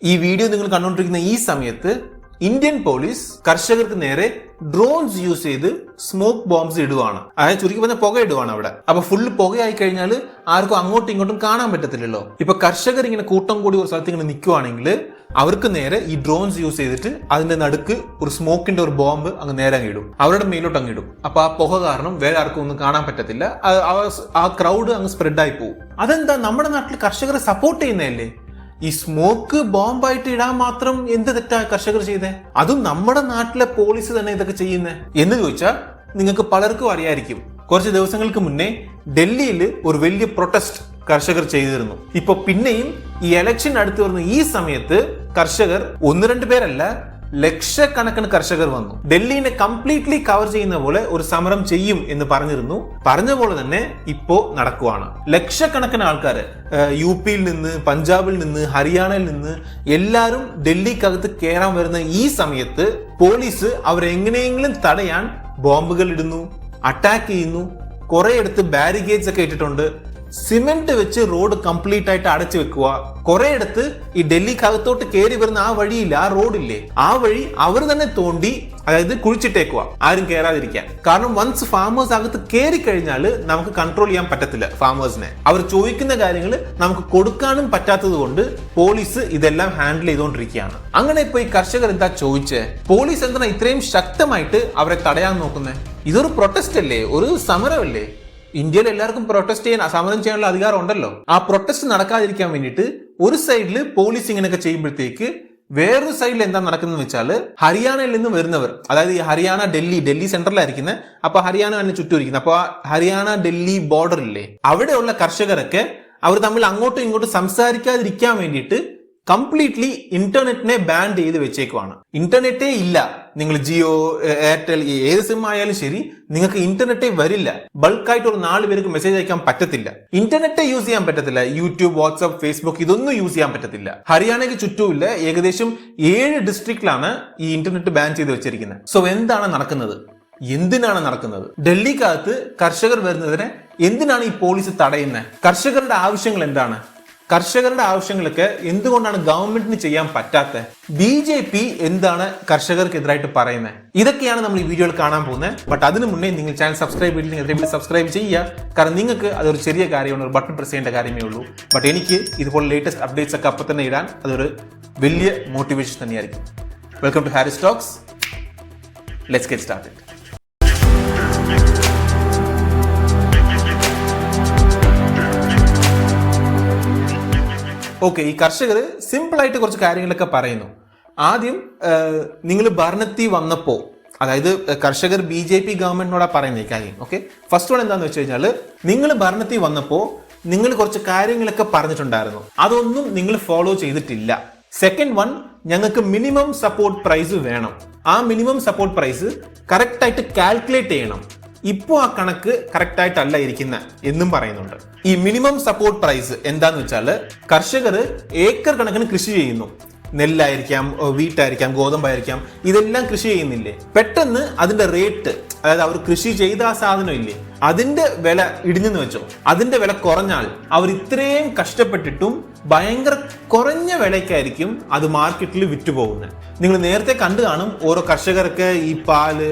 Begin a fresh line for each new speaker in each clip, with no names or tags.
ഈ വീഡിയോ നിങ്ങൾ കണ്ടുകൊണ്ടിരിക്കുന്ന ഈ സമയത്ത് ഇന്ത്യൻ പോലീസ് കർഷകർക്ക് നേരെ ഡ്രോൺസ് യൂസ് ചെയ്ത് സ്മോക്ക് ബോംബ്സ് ഇടുവാണ്. അതായത് ചുരുക്കി പറഞ്ഞ പുക ഇടുവാണ് അവിടെ. അപ്പൊ ഫുള്ള് പുകയായി കഴിഞ്ഞാൽ ആർക്കും അങ്ങോട്ടും ഇങ്ങോട്ടും കാണാൻ പറ്റത്തില്ലല്ലോ. ഇപ്പൊ കർഷകർ ഇങ്ങനെ കൂട്ടം കൂടി ഒരു സ്ഥലത്ത് ഇങ്ങനെ നിൽക്കുവാണെങ്കിൽ അവർക്ക് നേരെ ഈ ഡ്രോൺസ് യൂസ് ചെയ്തിട്ട് അതിന്റെ നടുക്ക് ഒരു സ്മോക്കിന്റെ ഒരു ബോംബ് അങ്ങ് നേരെ അങ്ങ് ഇടും, അവരുടെ മേലോട്ട് അങ്ങ് ഇടും. അപ്പൊ ആ പുക കാരണം വേറെ ആർക്കും ഒന്നും കാണാൻ പറ്റത്തില്ല. ആ ക്രൗഡ് അങ്ങ് സ്പ്രെഡ് ആയി പോകും. അതെന്താ, നമ്മുടെ നാട്ടിൽ കർഷകരെ സപ്പോർട്ട് ചെയ്യുന്നതല്ലേ? ഈ സ്മോക്ക് ബോംബായിട്ട് ഇടാൻ മാത്രം എന്ത് തെറ്റാ കർഷകർ ചെയ്തേ? അതും നമ്മുടെ നാട്ടിലെ പോലീസ് തന്നെ ഇതൊക്കെ ചെയ്യുന്നേ എന്ന് ചോദിച്ചാൽ നിങ്ങൾക്ക് പലർക്കും അറിയായിരിക്കും. കുറച്ച് ദിവസങ്ങൾക്ക് മുന്നേ ഡൽഹിയിൽ ഒരു വലിയ പ്രൊട്ടസ്റ്റ് കർഷകർ ചെയ്തിരുന്നു. ഇപ്പൊ പിന്നെയും ഈ ഇലക്ഷൻ അടുത്ത് വരുന്ന ഈ സമയത്ത് കർഷകർ 1-2 പേരല്ല, ലക്ഷക്കണക്കിന് കർഷകർ വന്നു. ഡൽഹിനെ കംപ്ലീറ്റ്ലി കവർ ചെയ്യുന്ന പോലെ ഒരു സമരം ചെയ്യും എന്ന് പറഞ്ഞിരുന്നു. പറഞ്ഞ പോലെ തന്നെ ഇപ്പോ നടക്കുവാണ്. ലക്ഷക്കണക്കിന് ആൾക്കാർ യുപിയിൽ നിന്ന്, പഞ്ചാബിൽ നിന്ന്, ഹരിയാനയിൽ നിന്ന് എല്ലാരും ഡൽഹിക്കകത്ത് കയറാൻ വരുന്ന ഈ സമയത്ത് പോലീസ് അവരെങ്ങനെയെങ്കിലും തടയാൻ ബോംബുകൾ ഇടുന്നു, അറ്റാക്ക് ചെയ്യുന്നു. കുറെയിടത്ത് ബാരിക്കേഡ്സ് ഒക്കെ ഇട്ടിട്ടുണ്ട്. സിമെന്റ് വെച്ച് റോഡ് കംപ്ലീറ്റ് ആയിട്ട് അടച്ചു വെക്കുക. കുറെയിടത്ത് ഈ ഡൽഹിക്കകത്തോട്ട് കയറി വരുന്ന ആ വഴിയില്ല, ആ റോഡില്ലേ, ആ വഴി അവർ തന്നെ തോണ്ടി, അതായത് കുഴിച്ചിട്ടേക്കുക, ആരും കയറാതിരിക്കാൻ. കാരണം വൺസ് ഫാമേഴ്സ് അകത്ത് കയറി കഴിഞ്ഞാൽ നമുക്ക് കൺട്രോൾ ചെയ്യാൻ പറ്റത്തില്ല ഫാമേഴ്സിനെ. അവർ ചോദിക്കുന്ന കാര്യങ്ങൾ നമുക്ക് കൊടുക്കാനും പറ്റാത്തത് കൊണ്ട് പോലീസ് ഇതെല്ലാം ഹാൻഡിൽ ചെയ്തുകൊണ്ടിരിക്കുകയാണ്. അങ്ങനെ ഇപ്പൊ ഈ കർഷകർ എന്താ ചോദിച്ചേ? പോലീസ് എന്താണ് ഇത്രയും ശക്തമായിട്ട് അവരെ തടയാൻ നോക്കുന്നത്? ഇതൊരു പ്രൊട്ടസ്റ്റ് അല്ലേ, ഒരു സമരമല്ലേ? ഇന്ത്യയിൽ എല്ലാവർക്കും പ്രൊട്ടസ്റ്റ് ചെയ്യാൻ, സമരം ചെയ്യാനുള്ള അധികാരം ഉണ്ടല്ലോ. ആ പ്രൊട്ടസ്റ്റ് നടക്കാതിരിക്കാൻ വേണ്ടിയിട്ട് ഒരു സൈഡിൽ പോലീസ് ഇങ്ങനെയൊക്കെ ചെയ്യുമ്പോഴത്തേക്ക് വേറൊരു സൈഡിൽ എന്താ നടക്കുന്നത് വെച്ചാല് ഹരിയാനയിൽ നിന്ന് വരുന്നവർ, അതായത് ഈ ഹരിയാന ഡൽഹി സെൻട്രലായിരിക്കുന്നത്. അപ്പൊ ഹരിയാന തന്നെ ചുറ്റും ഇരിക്കുന്നത്. അപ്പൊ ഹരിയാന ഡൽഹി ബോർഡറില്ലേ, അവിടെയുള്ള കർഷകരൊക്കെ അവർ തമ്മിൽ അങ്ങോട്ടും ഇങ്ങോട്ടും സംസാരിക്കാതിരിക്കാൻ വേണ്ടിയിട്ട് കംപ്ലീറ്റ്ലി ഇന്റർനെറ്റിനെ ബാൻ ചെയ്ത് വെച്ചേക്കുവാണ്. ഇന്റർനെറ്റേ ഇല്ല. നിങ്ങൾ ജിയോ, എയർടെൽ, ഏത് സിം ആയാലും ശരി, നിങ്ങൾക്ക് ഇന്റർനെറ്റേ വരില്ല. ബൾക്കായിട്ട് ഒരു 4 പേർക്ക് മെസ്സേജ് അയക്കാൻ പറ്റത്തില്ല. ഇന്റർനെറ്റേ യൂസ് ചെയ്യാൻ പറ്റത്തില്ല. യൂട്യൂബ്, വാട്സ്ആപ്പ്, ഫേസ്ബുക്ക് ഇതൊന്നും യൂസ് ചെയ്യാൻ പറ്റത്തില്ല. ഹരിയാനയ്ക്ക് ചുറ്റുമില്ല ഏകദേശം 7 ഡിസ്ട്രിക്റ്റിലാണ് ഈ ഇന്റർനെറ്റ് ബാൻ ചെയ്ത് വെച്ചിരിക്കുന്നത്. സോ എന്താണ് നടക്കുന്നത്? എന്തിനാണ് നടക്കുന്നത്? ഡൽഹിക്കകത്ത് കർഷകർ വരുന്നതിനെ എന്തിനാണ് ഈ പോലീസ് തടയുന്നത്? കർഷകരുടെ ആവശ്യങ്ങൾ എന്താണ്? കർഷകരുടെ ആവശ്യങ്ങളൊക്കെ എന്തുകൊണ്ടാണ് ഗവൺമെന്റിന് ചെയ്യാൻ പറ്റാത്ത? BJP എന്താണ് കർഷകർക്കെതിരായിട്ട് പറയുന്നത്? ഇതൊക്കെയാണ് നമ്മൾ ഈ വീഡിയോയിൽ കാണാൻ പോകുന്നത്. ബട്ട് അതിന് മുന്നേ നിങ്ങൾ ചാനൽ സബ്സ്ക്രൈബ് ചെയ്തില്ലെങ്കിൽ സബ്സ്ക്രൈബ് ചെയ്യുക. കാരണം നിങ്ങൾക്ക് അതൊരു ചെറിയ കാര്യമാണ്, ഒരു ബട്ടൺ പ്രസ് ചെയ്യേണ്ട കാര്യമേ ഉള്ളൂ. ബട്ട് എനിക്ക് ഇതുപോലെ ലേറ്റസ്റ്റ് അപ്ഡേറ്റ്സ് ഒക്കെ അപ്പം തന്നെ ഇടാൻ അതൊരു വലിയ മോട്ടിവേഷൻ തന്നെയായിരിക്കും. Welcome to Haris talks. Let's get started. Okay, ഈ കർഷകർ സിമ്പിൾ ആയിട്ട് കുറച്ച് കാര്യങ്ങളൊക്കെ പറയുന്നു. ആദ്യം നിങ്ങൾ ഭരണത്തിൽ വന്നപ്പോൾ, അതായത് കർഷകർ BJP ഗവൺമെന്റിനോടാ പറയുന്ന ഈ കാര്യം. ഓക്കെ, ഫസ്റ്റ് വൺ എന്താണെന്ന് വെച്ച് കഴിഞ്ഞാൽ, നിങ്ങൾ ഭരണത്തിൽ വന്നപ്പോൾ നിങ്ങൾ കുറച്ച് കാര്യങ്ങളൊക്കെ പറഞ്ഞിട്ടുണ്ടായിരുന്നു, അതൊന്നും നിങ്ങൾ ഫോളോ ചെയ്തിട്ടില്ല. സെക്കൻഡ് വൺ, ഞങ്ങൾക്ക് മിനിമം സപ്പോർട്ട് പ്രൈസ് വേണം. ആ മിനിമം സപ്പോർട്ട് പ്രൈസ് കറക്റ്റ് ആയിട്ട് കാൽക്കുലേറ്റ് ചെയ്യണം. ഇപ്പോൾ ആ കണക്ക് കറക്റ്റ് ആയിട്ടല്ല ഇരിക്കുന്ന എന്നും പറയുന്നുണ്ട്. ഈ മിനിമം സപ്പോർട്ട് പ്രൈസ് എന്താന്ന് വെച്ചാൽ, കർഷകർ ഏക്കർ കണക്കിന് കൃഷി ചെയ്യുന്നു. നെല്ലായിരിക്കാം, വീട്ടായിരിക്കാം, ഗോതമ്പായിരിക്കാം, ഇതെല്ലാം കൃഷി ചെയ്യുന്നില്ലേ? പെട്ടെന്ന് അതിന്റെ റേറ്റ്, അതായത് അവർ കൃഷി ചെയ്ത ആ സാധനം ഇല്ലേ, അതിന്റെ വില ഇടിഞ്ഞെന്ന് വെച്ചോ, അതിന്റെ വില കുറഞ്ഞാൽ അവർ ഇത്രയും കഷ്ടപ്പെട്ടിട്ടും ഭയങ്കര കുറഞ്ഞ വിലയ്ക്കായിരിക്കും അത് മാർക്കറ്റിൽ വിറ്റുപോകുന്നത്. നിങ്ങൾ നേരത്തെ കണ്ടു കാണും, ഓരോ കർഷകർക്ക് ഈ പാല്,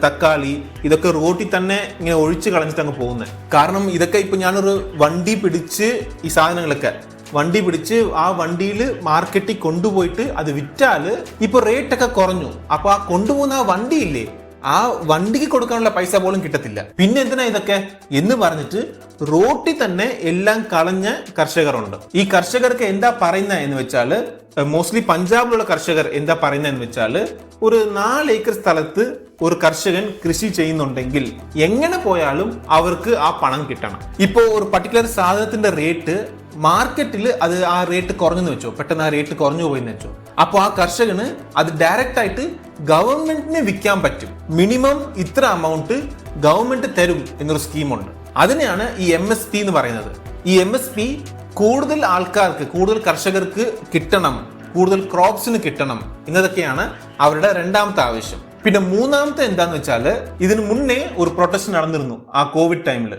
തക്കാളി ഇതൊക്കെ റോട്ടിൽ തന്നെ ഇങ്ങനെ ഒഴിച്ചു കളഞ്ഞിട്ട് അങ്ങ് പോകുന്നത്. കാരണം ഇതൊക്കെ ഇപ്പൊ ഞാനൊരു വണ്ടി പിടിച്ച് ഈ സാധനങ്ങളൊക്കെ വണ്ടി പിടിച്ച് ആ വണ്ടിയിൽ മാർക്കറ്റിൽ കൊണ്ടുപോയിട്ട് അത് വിറ്റാല് ഇപ്പൊ റേറ്റ് ഒക്കെ കുറഞ്ഞു. അപ്പൊ ആ കൊണ്ടുപോകുന്ന ആ വണ്ടിയില്ലേ, ആ വണ്ടിക്ക് കൊടുക്കാനുള്ള പൈസ പോലും കിട്ടത്തില്ല. പിന്നെ എന്തിനാ ഇതൊക്കെ എന്ന് പറഞ്ഞിട്ട് റോട്ടിൽ തന്നെ എല്ലാം കളഞ്ഞ കർഷകരുണ്ട്. ഈ കർഷകർക്ക് എന്താ പറയുന്നത് എന്ന് വെച്ചാൽ, മോസ്റ്റ്ലി പഞ്ചാബിലുള്ള കർഷകർ എന്താ പറയുന്നത് എന്ന് വെച്ചാൽ, ഒരു 4 ഏക്കർ സ്ഥലത്ത് ഒരു കർഷകൻ കൃഷി ചെയ്യുന്നുണ്ടെങ്കിൽ എങ്ങനെ പോയാലും അവർക്ക് ആ പണം കിട്ടണം. ഇപ്പോൾ ഒരു പർട്ടിക്കുലർ സാധനത്തിന്റെ റേറ്റ് മാർക്കറ്റിൽ അത് ആ റേറ്റ് കുറഞ്ഞെന്ന് വെച്ചോ, പെട്ടെന്ന് ആ റേറ്റ് കുറഞ്ഞു പോയെന്ന് വെച്ചോ, അപ്പോൾ ആ കർഷകന് അത് ഡയറക്റ്റ് ആയിട്ട് ഗവൺമെന്റിന് വിൽക്കാൻ പറ്റും. മിനിമം ഇത്ര എമൗണ്ട് ഗവൺമെന്റ് തരും എന്നൊരു സ്കീമുണ്ട്. അതിനെയാണ് ഈ MSP എന്ന് പറയുന്നത്. ഈ MSP കൂടുതൽ ആൾക്കാർക്ക്, കൂടുതൽ കർഷകർക്ക് കിട്ടണം, കൂടുതൽ ക്രോപ്സിന് കിട്ടണം എന്നതൊക്കെയാണ് അവരുടെ രണ്ടാമത്തെ ആവശ്യം. പിന്നെ മൂന്നാമത്തെ എന്താന്ന് വെച്ചാൽ, ഇതിനു മുന്നേ ഒരു പ്രൊട്ടസ്റ്റ് നടന്നിരുന്നു ആ കോവിഡ് ടൈമിൽ.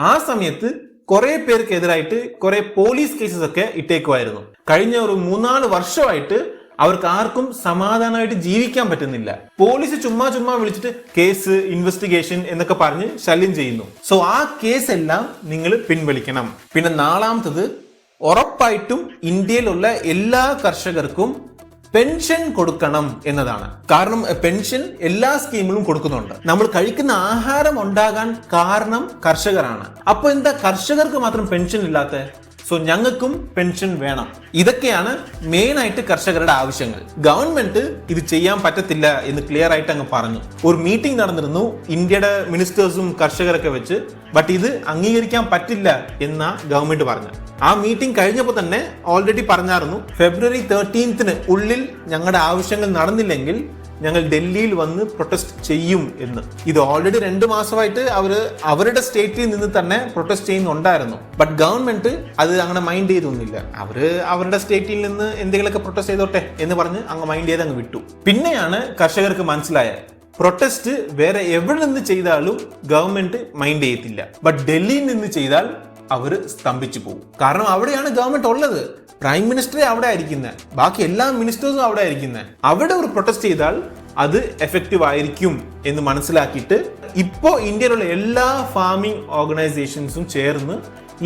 ആ സമയത്ത് കുറെ പേർക്കെതിരായിട്ട് കുറെ പോലീസ് കേസസ് ഒക്കെ ഇട്ടേക്കുമായിരുന്നു. കഴിഞ്ഞ ഒരു 3-4 വർഷമായിട്ട് അവർക്ക് ആർക്കും സമാധാനമായിട്ട് ജീവിക്കാൻ പറ്റുന്നില്ല. പോലീസ് ചുമ്മാ വിളിച്ചിട്ട് കേസ് ഇൻവെസ്റ്റിഗേഷൻ എന്നൊക്കെ പറഞ്ഞ് ശല്യം ചെയ്യുന്നു. സോ ആ കേസ് എല്ലാം നിങ്ങൾ പിൻവലിക്കണം. പിന്നെ 4-ാമത്തത്, ഉറപ്പായിട്ടും ഇന്ത്യയിലുള്ള എല്ലാ കർഷകർക്കും പെൻഷൻ കൊടുക്കണം എന്നതാണ്. കാരണം പെൻഷൻ എല്ലാ സ്കീമിലും കൊടുക്കുന്നുണ്ട്. നമ്മൾ കഴിക്കുന്ന ആഹാരം ഉണ്ടാകാൻ കാരണം കർഷകരാണ്. അപ്പൊ എന്താ കർഷകർക്ക് മാത്രം പെൻഷൻ ഇല്ലാത്ത? സോ ഞങ്ങൾക്കും പെൻഷൻ വേണം. ഇതൊക്കെയാണ് മെയിൻ ആയിട്ട് കർഷകരുടെ ആവശ്യങ്ങൾ. ഗവൺമെന്റ് ഇത് ചെയ്യാൻ പറ്റത്തില്ല എന്ന് ക്ലിയർ ആയിട്ട് അങ്ങ് പറഞ്ഞു. ഒരു മീറ്റിംഗ് നടന്നിരുന്നു ഇന്ത്യയുടെ മിനിസ്റ്റേഴ്സും കർഷകരൊക്കെ വെച്ച്. ബട്ട് ഇത് അംഗീകരിക്കാൻ പറ്റില്ല എന്നാ ഗവൺമെന്റ് പറഞ്ഞു. ആ മീറ്റിംഗ് കഴിഞ്ഞപ്പോൾ തന്നെ ഓൾറെഡി പറഞ്ഞായിരുന്നു ഫെബ്രുവരി 13 ഉള്ളിൽ ഞങ്ങളുടെ ആവശ്യങ്ങൾ നടന്നില്ലെങ്കിൽ ഞങ്ങൾ ഡൽഹിയിൽ വന്ന് പ്രൊട്ടസ്റ്റ് ചെയ്യും എന്ന്. ഇത് ഓൾറെഡി 2 മാസമായിട്ട് അവരുടെ സ്റ്റേറ്റിൽ നിന്ന് തന്നെ പ്രൊട്ടസ്റ്റ് ചെയ്യുന്നുണ്ടായിരുന്നു. ബട്ട് ഗവൺമെന്റ് അത് അങ്ങനെ മൈൻഡ് ചെയ്തൊന്നുമില്ല. അവരുടെ സ്റ്റേറ്റിൽ നിന്ന് എന്തെങ്കിലുമൊക്കെ പ്രൊട്ടസ്റ്റ് ചെയ്തോട്ടെ എന്ന് പറഞ്ഞ് അങ്ങ് മൈൻഡ് ചെയ്ത് അങ്ങ് വിട്ടു. പിന്നെയാണ് കർഷകർക്ക് മനസ്സിലായത് പ്രൊട്ടസ്റ്റ് വേറെ എവിടെ നിന്ന് ചെയ്താലും ഗവൺമെന്റ് മൈൻഡ് ചെയ്യത്തില്ല. ബട്ട് ഡൽഹിയിൽ നിന്ന് ചെയ്താൽ അവര് സ്തംഭിച്ചു പോകും. കാരണം അവിടെയാണ് ഗവൺമെന്റ് ഉള്ളത്. പ്രൈം മിനിസ്റ്ററെ അവിടെ ആയിരിക്കുന്നത്, ബാക്കി എല്ലാ മിനിസ്റ്റേഴ്സും അവിടെ ആയിരിക്കുന്നത്. അവിടെ ഒരു പ്രൊട്ടസ്റ്റ് ചെയ്താൽ അത് എഫക്റ്റീവ് ആയിരിക്കും എന്ന് മനസ്സിലാക്കിയിട്ട് ഇപ്പോ ഇന്ത്യയിലുള്ള എല്ലാ ഫാമിംഗ് ഓർഗനൈസേഷൻസും ചേർന്ന്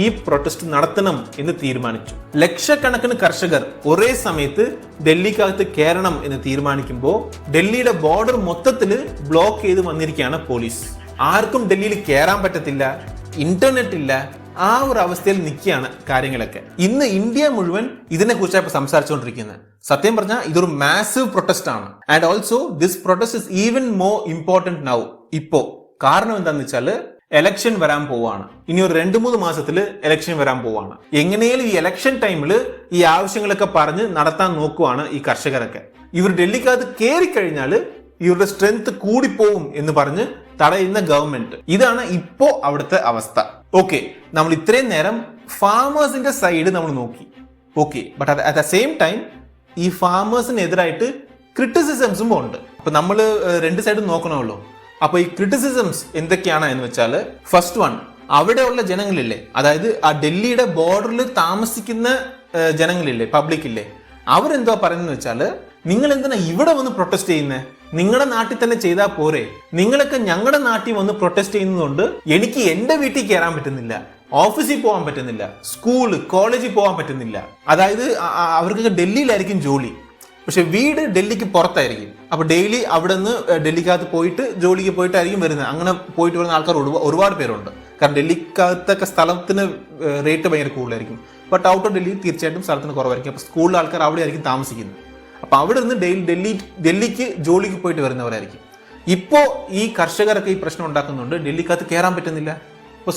ഈ പ്രൊട്ടസ്റ്റ് നടത്തണം എന്ന് തീരുമാനിച്ചു. ലക്ഷക്കണക്കിന് കർഷകർ ഒരേ സമയത്ത് ഡൽഹിക്കകത്ത് കയറണം എന്ന് തീരുമാനിക്കുമ്പോൾ ഡൽഹിയുടെ ബോർഡർ മൊത്തത്തിൽ ബ്ലോക്ക് ചെയ്ത് വന്നിരിക്കുകയാണ് പോലീസ്. ആർക്കും ഡൽഹിയിൽ കയറാൻ പറ്റത്തില്ല, ഇന്റർനെറ്റ് ഇല്ല. ആ ഒരു അവസ്ഥയിൽ നിൽക്കുകയാണ് കാര്യങ്ങളൊക്കെ. ഇന്ന് ഇന്ത്യ മുഴുവൻ ഇതിനെ കുറിച്ചാണ് സംസാരിച്ചുകൊണ്ടിരിക്കുന്നത്. സത്യം പറഞ്ഞാൽ ഇതൊരു മാസീവ് പ്രൊട്ടസ്റ്റ് ആണ്. And also this protest is even more important now. ഇപ്പോ കാരണം എന്താണെന്ന് വെച്ചാൽ എലക്ഷൻ വരാൻ പോവാണ്. ഇനി ഒരു 2-3 മാസത്തിൽ എലക്ഷൻ വരാൻ പോവാണ്. എങ്ങനെയും ഈ എലക്ഷൻ ടൈമിൽ ഈ ആവശ്യങ്ങളൊക്കെ പറഞ്ഞ് നടത്താൻ നോക്കുവാണ് ഈ കർഷകരൊക്കെ. ഇവർ ഡൽഹിക്കകത്ത് കയറി കഴിഞ്ഞാൽ ഇവരുടെ സ്ട്രെങ്ത് കൂടിപ്പോവും എന്ന് പറഞ്ഞ് തടയുന്ന ഗവൺമെന്റ്. ഇതാണ് ഇപ്പോ അവിടുത്തെ അവസ്ഥ. ഓക്കെ, നമ്മൾ ഇത്രയും നേരം ഫാമേഴ്സിന്റെ സൈഡ് നമ്മൾ നോക്കി. Okay, but at the same time ഈ ഫാമേഴ്സിനെതിരായിട്ട് ക്രിറ്റിസിസംസും ഉണ്ട്. അപ്പൊ നമ്മൾ 2 സൈഡും നോക്കണമല്ലോ. അപ്പൊ ഈ ക്രിറ്റിസിസംസ് എന്തൊക്കെയാണ് എന്ന് വെച്ചാൽ, ഫസ്റ്റ് വൺ, അവിടെയുള്ള ജനങ്ങളില്ലേ, അതായത് ആ ഡൽഹിയുടെ ബോർഡറിൽ താമസിക്കുന്ന ജനങ്ങളില്ലേ, പബ്ലിക് ഇല്ലേ, അവരെന്തോ പറയുന്നത് വെച്ചാൽ, നിങ്ങൾ എന്തിനാ ഇവിടെ വന്ന് പ്രൊട്ടസ്റ്റ് ചെയ്യുന്നത്? നിങ്ങളുടെ നാട്ടിൽ തന്നെ ചെയ്താൽ പോരെ? നിങ്ങളൊക്കെ ഞങ്ങളുടെ നാട്ടിൽ വന്ന് പ്രൊട്ടസ്റ്റ് ചെയ്യുന്നതുകൊണ്ട് എനിക്ക് എന്റെ വീട്ടിൽ കയറാൻ പറ്റുന്നില്ല, ഓഫീസിൽ പോകാൻ പറ്റുന്നില്ല, സ്കൂള് കോളേജിൽ പോകാൻ പറ്റുന്നില്ല. അതായത് അവർക്കൊക്കെ ഡൽഹിയിലായിരിക്കും ജോലി, പക്ഷെ വീട് ഡൽഹിക്ക് പുറത്തായിരിക്കും. അപ്പൊ ഡെയിലി അവിടെ നിന്ന് ഡൽഹിക്കകത്ത് പോയിട്ട് ജോലിക്ക് പോയിട്ടായിരിക്കും വരുന്നത്. അങ്ങനെ പോയിട്ട് വരുന്ന ആൾക്കാർ ഒരുപാട് പേരുണ്ട്. കാരണം ഡൽഹിക്കകത്തൊക്കെ സ്ഥലത്തിന് റേറ്റ് ഭയങ്കര കൂടുതലായിരിക്കും. ബട്ട് ഔട്ട് ഓഫ് ഡൽഹി തീർച്ചയായിട്ടും സ്ഥലത്തിന് കുറവായിരിക്കും. അപ്പൊ സ്കൂളിലെ ആൾക്കാർ അവിടെ ആയിരിക്കും താമസിക്കുന്നത്. അപ്പൊ അവിടെ നിന്ന് ഡൽഹിക്ക് ജോലിക്ക് പോയിട്ട് വരുന്നവരായിരിക്കും. ഇപ്പോ ഈ കർഷകരൊക്കെ ഈ പ്രശ്നം ഉണ്ടാക്കുന്നുണ്ട്. ഡൽഹിക്കകത്ത് കയറാൻ പറ്റുന്നില്ല. അപ്പൊ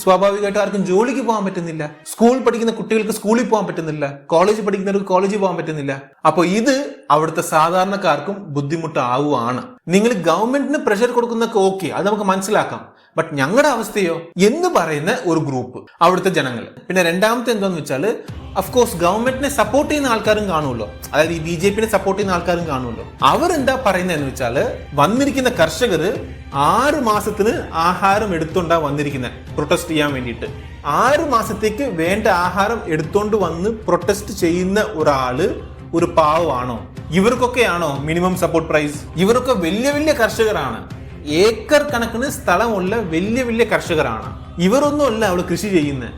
സ്വാഭാവികമായിട്ട് ആർക്കും ജോലിക്ക് പോകാൻ പറ്റുന്നില്ല. സ്കൂൾ പഠിക്കുന്ന കുട്ടികൾക്ക് സ്കൂളിൽ പോകാൻ പറ്റുന്നില്ല. കോളേജ് പഠിക്കുന്നവർക്ക് കോളേജിൽ പോകാൻ പറ്റുന്നില്ല. അപ്പൊ ഇത് അവിടുത്തെ സാധാരണക്കാർക്കും ബുദ്ധിമുട്ടാവുകയാണ്. നിങ്ങൾ ഗവൺമെന്റിന് പ്രഷർ കൊടുക്കുന്നൊക്കെ ഓക്കെ, അത് നമുക്ക് മനസ്സിലാക്കാം. ബട്ട് ഞങ്ങളുടെ അവസ്ഥയോ എന്ന് പറയുന്ന ഒരു ഗ്രൂപ്പ് അവിടുത്തെ ജനങ്ങൾ. പിന്നെ രണ്ടാമത്തെ എന്താന്ന് വെച്ചാൽ, അഫ്കോഴ്സ് ഗവൺമെന്റിനെ സപ്പോർട്ട് ചെയ്യുന്ന ആൾക്കാരും കാണുമല്ലോ, അതായത് ഈ BJP സപ്പോർട്ട് ചെയ്യുന്ന ആൾക്കാരും കാണുമല്ലോ. അവരെന്താ പറയുന്നതെന്ന് വെച്ചാൽ, വന്നിരിക്കുന്ന കർഷകർ 6 മാസത്തിന് ആഹാരം എടുത്തോണ്ടാ വന്നിരിക്കുന്നത് പ്രൊട്ടസ്റ്റ് ചെയ്യാൻ വേണ്ടിയിട്ട്. 6 മാസത്തേക്ക് വേണ്ട ആഹാരം എടുത്തോണ്ട് വന്ന് പ്രൊട്ടസ്റ്റ് ചെയ്യുന്ന ഒരാള് ഒരു പാവമാണോ? ഇവർക്കൊക്കെയാണോ മിനിമം സപ്പോർട്ട് പ്രൈസ്? ഇവരൊക്കെ വലിയ വലിയ കർഷകരാണ്, ഏക്കർ കണക്കിന് സ്ഥലമുള്ള വലിയ വലിയ കർഷകരാണ്. ഇവരൊന്നുമല്ല അവിടെ കൃഷി ചെയ്യുന്നത്,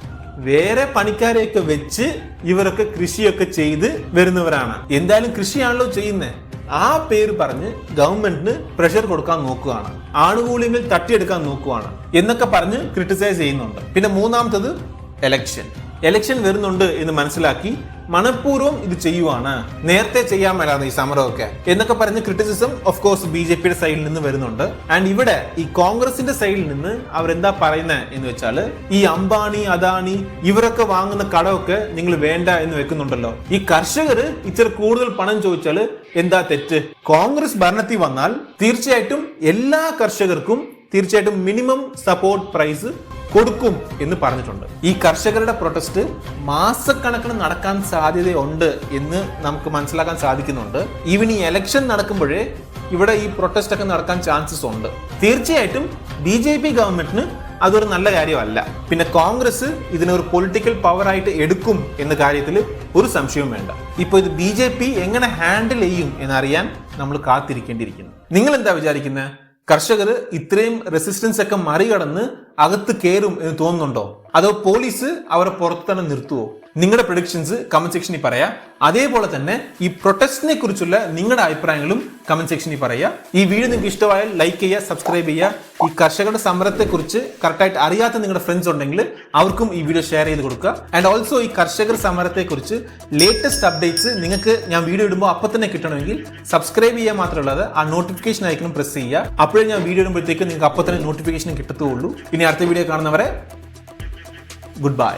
വേറെ പണിക്കാരെയൊക്കെ വെച്ച് ഇവരൊക്കെ കൃഷിയൊക്കെ ചെയ്ത് വരുന്നവരാണ്. എന്തായാലും കൃഷിയാണല്ലോ ചെയ്യുന്നത്. ആ പേര് പറഞ്ഞ് ഗവൺമെന്റിന് പ്രഷർ കൊടുക്കാൻ നോക്കുകയാണ്, ആനുകൂല്യങ്ങൾ തട്ടിയെടുക്കാൻ നോക്കുകയാണ് എന്നൊക്കെ പറഞ്ഞ് ക്രിട്ടിസൈസ് ചെയ്യുന്നുണ്ട്. പിന്നെ മൂന്നാമത്തത് എലക്ഷൻ വരുന്നുണ്ട് എന്ന് മനസ്സിലാക്കി മനഃപൂർവ്വം ഇത് ചെയ്യുവാണ്, നേരത്തെ ചെയ്യാൻ മേലാതെ ഈ സമരമൊക്കെ എന്നൊക്കെ പറഞ്ഞ് ക്രിറ്റിസിസം ഓഫ് കോഴ്സ് BJP സൈഡിൽ നിന്ന് വരുന്നുണ്ട്. ആൻഡ് ഇവിടെ ഈ കോൺഗ്രസിന്റെ സൈഡിൽ നിന്ന് അവരെന്താ പറയുന്നത് എന്ന് വെച്ചാൽ, ഈ അംബാനി അദാനി ഇവരൊക്കെ വാങ്ങുന്ന കടമൊക്കെ നിങ്ങൾ വേണ്ട എന്ന് വെക്കുന്നുണ്ടല്ലോ. ഈ കർഷകർ ഇച്ചിരി കൂടുതൽ പണം ചോദിച്ചാൽ എന്താ തെറ്റ്? കോൺഗ്രസ് ഭരണത്തിൽ വന്നാൽ തീർച്ചയായിട്ടും എല്ലാ കർഷകർക്കും തീർച്ചയായിട്ടും മിനിമം സപ്പോർട്ട് പ്രൈസ് കൊടുക്കും എന്ന് പറഞ്ഞിട്ടുണ്ട്. ഈ കർഷകരുടെ പ്രൊട്ടസ്റ്റ് മാസക്കണക്കിന് നടക്കാൻ സാധ്യതയുണ്ട് എന്ന് നമുക്ക് മനസ്സിലാക്കാൻ സാധിക്കുന്നുണ്ട്. ഈവൻ ഈ എലക്ഷൻ നടക്കുമ്പോഴേ ഇവിടെ ഈ പ്രൊട്ടസ്റ്റ് ഒക്കെ നടക്കാൻ ചാൻസസ് ഉണ്ട്. തീർച്ചയായിട്ടും BJP ഗവൺമെന്റിന് അതൊരു നല്ല കാര്യമല്ല. പിന്നെ കോൺഗ്രസ് ഇതിനൊരു പൊളിറ്റിക്കൽ പവർ ആയിട്ട് എടുക്കും എന്ന കാര്യത്തിൽ ഒരു സംശയവും വേണ്ട. ഇപ്പൊ ഇത് BJP എങ്ങനെ ഹാൻഡിൽ ചെയ്യും എന്നറിയാൻ നമ്മൾ കാത്തിരിക്കേണ്ടിയിരിക്കുന്നു. നിങ്ങൾ എന്താ വിചാരിക്കുന്നത്? കർഷകർ ഇത്രയും റെസിസ്റ്റൻസ് ഒക്കെ മറികടന്ന് അകത്ത് കയറും എന്ന് തോന്നുന്നുണ്ടോ? അതോ പോലീസ് അവരെ പുറത്ത് തന്നെ നിർത്തുവോ? നിങ്ങളുടെ പ്രഡിക്ഷൻസ് കമന്റ് സെക്ഷനിൽ പറയാം. അതേപോലെ തന്നെ ഈ പ്രൊട്ടസ്റ്റിനെ കുറിച്ചുള്ള നിങ്ങളുടെ അഭിപ്രായങ്ങളും കമന്റ് സെക്ഷനിൽ പറയാം. ഈ വീഡിയോ നിങ്ങൾക്ക് ഇഷ്ടമായാൽ ലൈക്ക് ചെയ്യുക, സബ്സ്ക്രൈബ് ചെയ്യുക. ഈ കർഷകരുടെ സമരത്തെ കുറിച്ച് കറക്റ്റായിട്ട് അറിയാത്ത നിങ്ങളുടെ ഫ്രണ്ട്സ് ഉണ്ടെങ്കിൽ അവർക്കും ഈ വീഡിയോ ഷെയർ ചെയ്ത് കൊടുക്കുക. ആൻഡ് ഓൾസോ ഈ കർഷകർ സമരത്തെ കുറിച്ച് ലേറ്റസ്റ്റ് അപ്ഡേറ്റ്സ് നിങ്ങൾക്ക് ഞാൻ വീഡിയോ ഇടുമ്പോൾ അപ്പം തന്നെ കിട്ടണമെങ്കിൽ സബ്സ്ക്രൈബ് ചെയ്യുക മാത്രമല്ലാതെ ആ നോട്ടിഫിക്കേഷൻ ഐക്കണും പ്രസ് ചെയ്യുക. അപ്പോഴേ ഞാൻ വീഡിയോ ഇടുമ്പോഴത്തേക്ക് നിങ്ങൾക്ക് അപ്പം തന്നെ നോട്ടിഫിക്കേഷൻ കിട്ടത്തുള്ളൂ. ഇനി അടുത്ത വീഡിയോ കാണുന്നവരെ ഗുഡ് ബൈ.